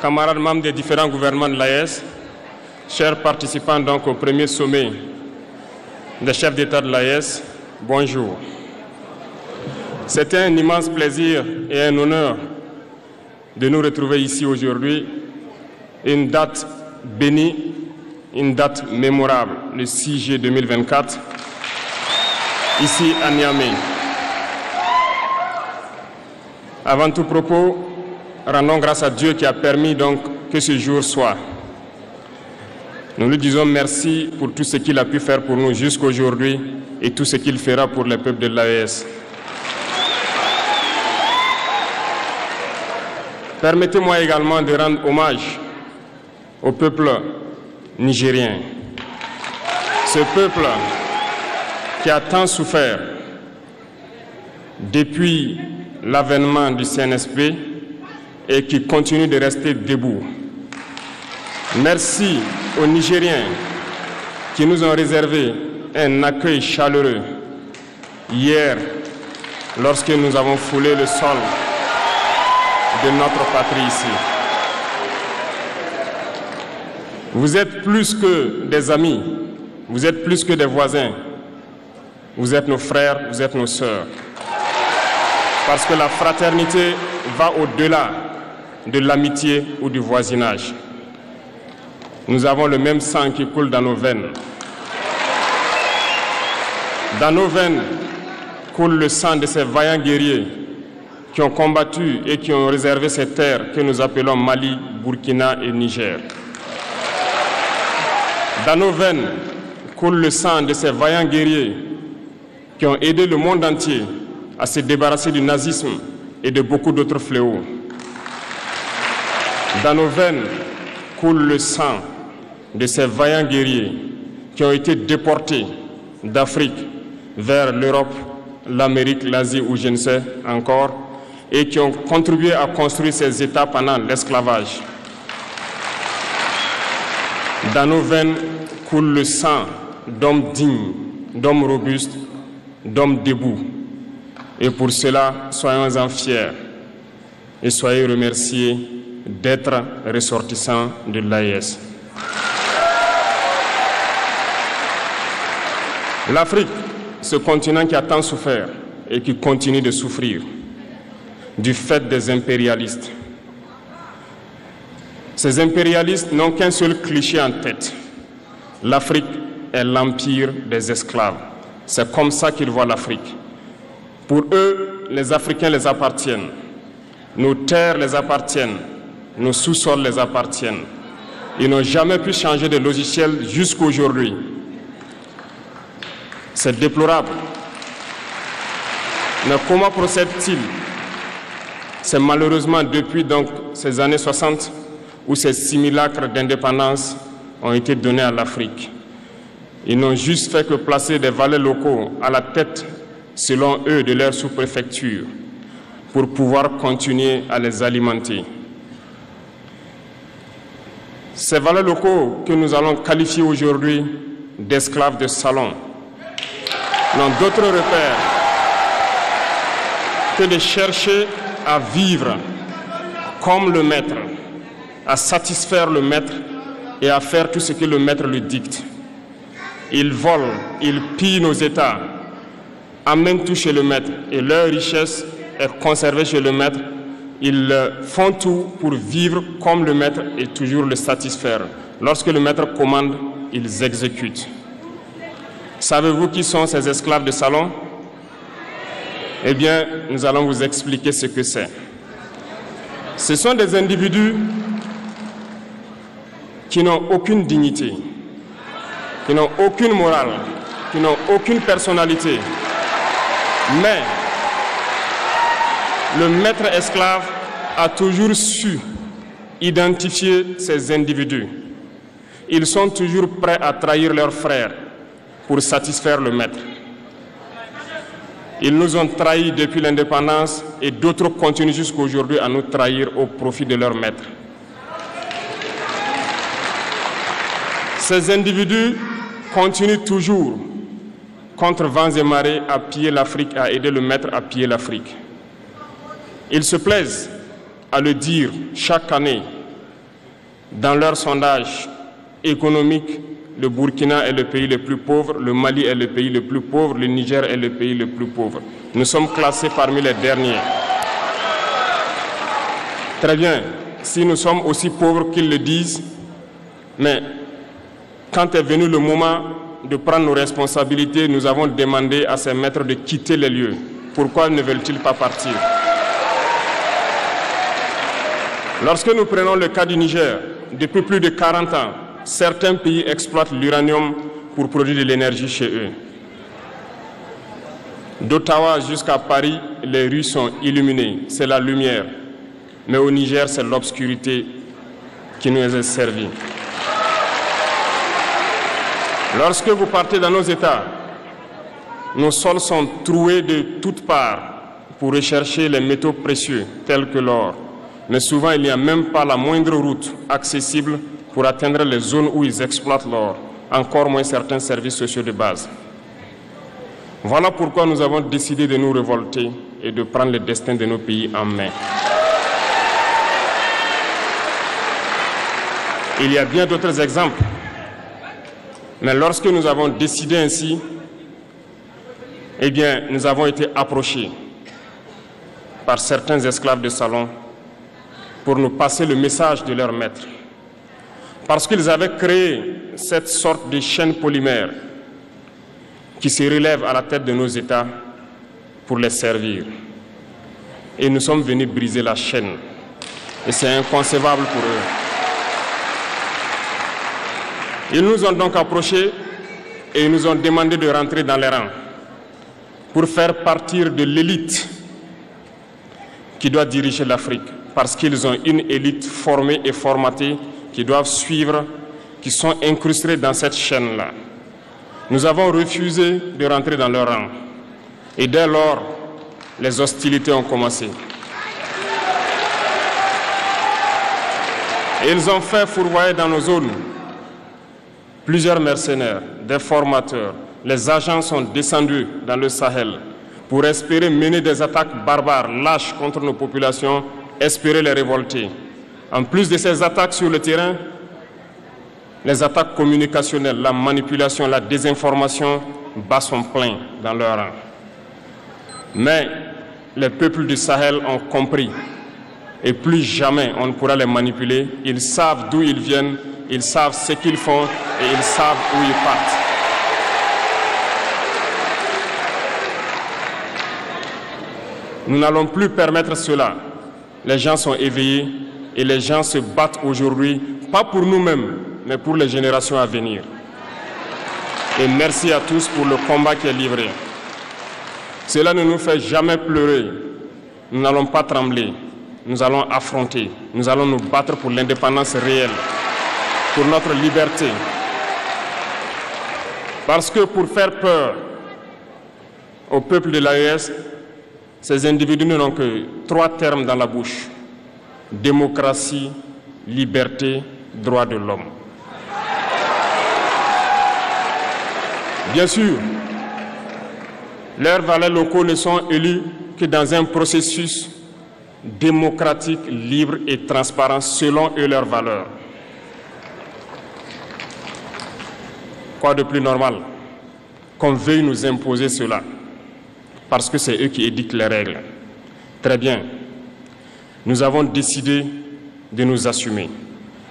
camarades membres des différents gouvernements de l'AES, chers participants donc au premier sommet des chefs d'État de l'AES, bonjour. C'était un immense plaisir et un honneur de nous retrouver ici aujourd'hui, une date bénie, une date mémorable, le 6 juillet 2024, ici à Niamey. Avant tout propos, rendons grâce à Dieu qui a permis donc que ce jour soit. Nous lui disons merci pour tout ce qu'il a pu faire pour nous jusqu'aujourd'hui et tout ce qu'il fera pour le peuple de l'AES. Permettez-moi également de rendre hommage au peuple nigérien. Ce peuple qui a tant souffert depuis l'avènement du CNSP et qui continue de rester debout. Merci aux Nigériens qui nous ont réservé un accueil chaleureux hier lorsque nous avons foulé le sol de notre patrie ici. Vous êtes plus que des amis, vous êtes plus que des voisins, vous êtes nos frères, vous êtes nos sœurs. Parce que la fraternité va au-delà de l'amitié ou du voisinage. Nous avons le même sang qui coule dans nos veines. Dans nos veines coule le sang de ces vaillants guerriers qui ont combattu et qui ont réservé ces terres que nous appelons Mali, Burkina et Niger. Dans nos veines coule le sang de ces vaillants guerriers qui ont aidé le monde entier à se débarrasser du nazisme et de beaucoup d'autres fléaux. Dans nos veines coule le sang de ces vaillants guerriers qui ont été déportés d'Afrique vers l'Europe, l'Amérique, l'Asie ou je ne sais encore, et qui ont contribué à construire ces États pendant l'esclavage. Dans nos veines coule le sang d'hommes dignes, d'hommes robustes, d'hommes debout. Et pour cela, soyons-en fiers et soyez remerciés d'être ressortissants de l'AES. L'Afrique, ce continent qui a tant souffert et qui continue de souffrir du fait des impérialistes. Ces impérialistes n'ont qu'un seul cliché en tête. L'Afrique est l'empire des esclaves. C'est comme ça qu'ils voient l'Afrique. Pour eux, les Africains les appartiennent. Nos terres les appartiennent. Nos sous-sols les appartiennent. Ils n'ont jamais pu changer de logiciel jusqu'à aujourd'hui. C'est déplorable. Mais comment procèdent-ils? C'est malheureusement depuis donc ces années 60 où ces simulacres d'indépendance ont été donnés à l'Afrique. Ils n'ont juste fait que placer des valets locaux à la tête, selon eux, de leur sous-préfecture pour pouvoir continuer à les alimenter. Ces valets locaux que nous allons qualifier aujourd'hui d'esclaves de salon n'ont d'autre repère que de chercher à vivre comme le maître, à satisfaire le maître et à faire tout ce que le maître lui dicte. Ils volent, ils pillent nos États, amènent tout chez le maître et leur richesse est conservée chez le maître. Ils font tout pour vivre comme le maître et toujours le satisfaire. Lorsque le maître commande, ils exécutent. Savez-vous qui sont ces esclaves de salon? Eh bien, nous allons vous expliquer ce que c'est. Ce sont des individus qui n'ont aucune dignité, qui n'ont aucune morale, qui n'ont aucune personnalité. Mais le maître esclave a toujours su identifier ces individus. Ils sont toujours prêts à trahir leurs frères pour satisfaire le maître. Ils nous ont trahis depuis l'indépendance et d'autres continuent jusqu'à aujourd'hui à nous trahir au profit de leur maître. Ces individus continuent toujours, contre vents et marées, à piller l'Afrique, à aider le maître à piller l'Afrique. Ils se plaisent à le dire chaque année Dans leur sondage économique, le Burkina est le pays le plus pauvre, le Mali est le pays le plus pauvre, le Niger est le pays le plus pauvre. Nous sommes classés parmi les derniers. Très bien, si nous sommes aussi pauvres qu'ils le disent, mais quand est venu le moment de prendre nos responsabilités, nous avons demandé à ces maîtres de quitter les lieux. Pourquoi ne veulent-ils pas partir? Lorsque nous prenons le cas du Niger, depuis plus de 40 ans, certains pays exploitent l'uranium pour produire de l'énergie chez eux. D'Ottawa jusqu'à Paris, les rues sont illuminées, c'est la lumière. Mais au Niger, c'est l'obscurité qui nous est servie. Lorsque vous partez dans nos États, nos sols sont troués de toutes parts pour rechercher les métaux précieux tels que l'or. Mais souvent, il n'y a même pas la moindre route accessible pour atteindre les zones où ils exploitent l'or, encore moins certains services sociaux de base. Voilà pourquoi nous avons décidé de nous révolter et de prendre le destin de nos pays en main. Il y a bien d'autres exemples. Mais lorsque nous avons décidé ainsi, eh bien, nous avons été approchés par certains esclaves de salon pour nous passer le message de leur maître. Parce qu'ils avaient créé cette sorte de chaîne polymère qui se relève à la tête de nos États pour les servir. Et nous sommes venus briser la chaîne. Et c'est inconcevable pour eux. Ils nous ont donc approchés et ils nous ont demandé de rentrer dans les rangs pour faire partir de l'élite qui doit diriger l'Afrique, parce qu'ils ont une élite formée et formatée qui doivent suivre, qui sont incrustés dans cette chaîne-là. Nous avons refusé de rentrer dans leur rang. Et dès lors, les hostilités ont commencé. Et ils ont fait fourvoyer dans nos zones plusieurs mercenaires, des formateurs. Les agents sont descendus dans le Sahel pour espérer mener des attaques barbares, lâches contre nos populations, espérer les révolter. En plus de ces attaques sur le terrain, les attaques communicationnelles, la manipulation, la désinformation battent son plein dans leur rang. Mais les peuples du Sahel ont compris et plus jamais on ne pourra les manipuler. Ils savent d'où ils viennent, ils savent ce qu'ils font et ils savent où ils partent. Nous n'allons plus permettre cela. Les gens sont éveillés et les gens se battent aujourd'hui, pas pour nous-mêmes, mais pour les générations à venir. Et merci à tous pour le combat qui est livré. Cela ne nous fait jamais pleurer. Nous n'allons pas trembler. Nous allons affronter. Nous allons nous battre pour l'indépendance réelle, pour notre liberté. Parce que pour faire peur au peuple de l'AES, ces individus n'ont que 3 termes dans la bouche: démocratie, liberté, droits de l'homme. Bien sûr, leurs valets locaux ne sont élus que dans un processus démocratique, libre et transparent selon eux leurs valeurs. Quoi de plus normal qu'on veuille nous imposer cela, parce que c'est eux qui édictent les règles. Très bien, nous avons décidé de nous assumer.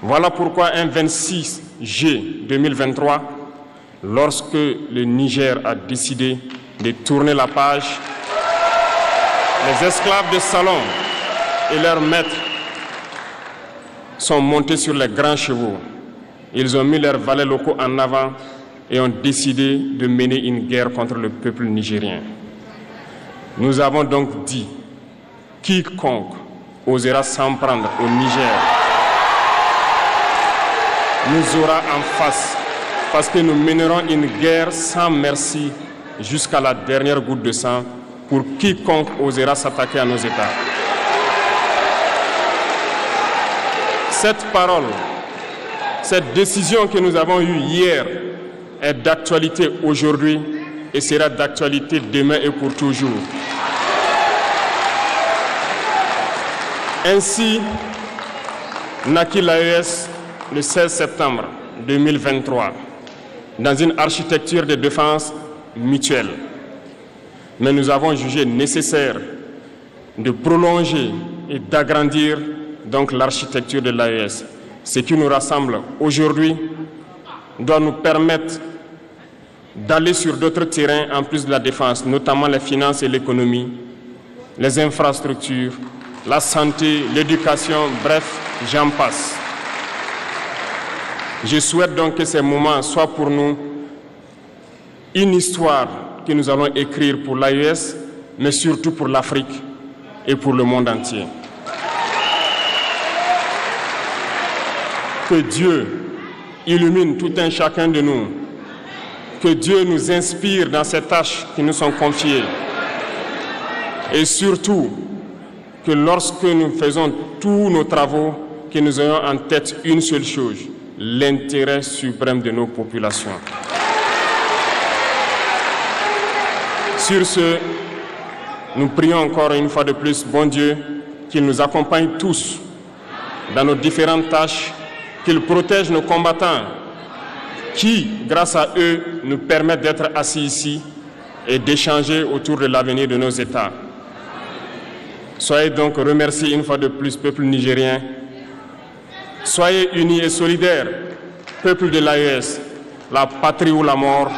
Voilà pourquoi un 26 juillet 2023, lorsque le Niger a décidé de tourner la page, les esclaves de salon et leurs maîtres sont montés sur les grands chevaux. Ils ont mis leurs valets locaux en avant et ont décidé de mener une guerre contre le peuple nigérien. Nous avons donc dit, quiconque osera s'en prendre au Niger nous aura en face, parce que nous mènerons une guerre sans merci jusqu'à la dernière goutte de sang pour quiconque osera s'attaquer à nos États. Cette parole, cette décision que nous avons eue hier est d'actualité aujourd'hui et sera d'actualité demain et pour toujours. Ainsi naquit l'AES le 16 septembre 2023 dans une architecture de défense mutuelle. Mais nous avons jugé nécessaire de prolonger et d'agrandir donc l'architecture de l'AES. Ce qui nous rassemble aujourd'hui doit nous permettre d'aller sur d'autres terrains en plus de la défense, notamment les finances et l'économie, les infrastructures, la santé, l'éducation, bref, j'en passe. Je souhaite donc que ces moments soient pour nous une histoire que nous allons écrire pour l'AES, mais surtout pour l'Afrique et pour le monde entier. Que Dieu illumine tout un chacun de nous. Que Dieu nous inspire dans ces tâches qui nous sont confiées. Et surtout, que lorsque nous faisons tous nos travaux, que nous ayons en tête une seule chose, l'intérêt suprême de nos populations. Sur ce, nous prions encore une fois de plus, bon Dieu, qu'il nous accompagne tous dans nos différentes tâches, qu'il protège nos combattants qui, grâce à eux, nous permettent d'être assis ici et d'échanger autour de l'avenir de nos États. Soyez donc remerciés une fois de plus, peuple nigérien. Soyez unis et solidaires, peuple de l'AES, la patrie ou la mort.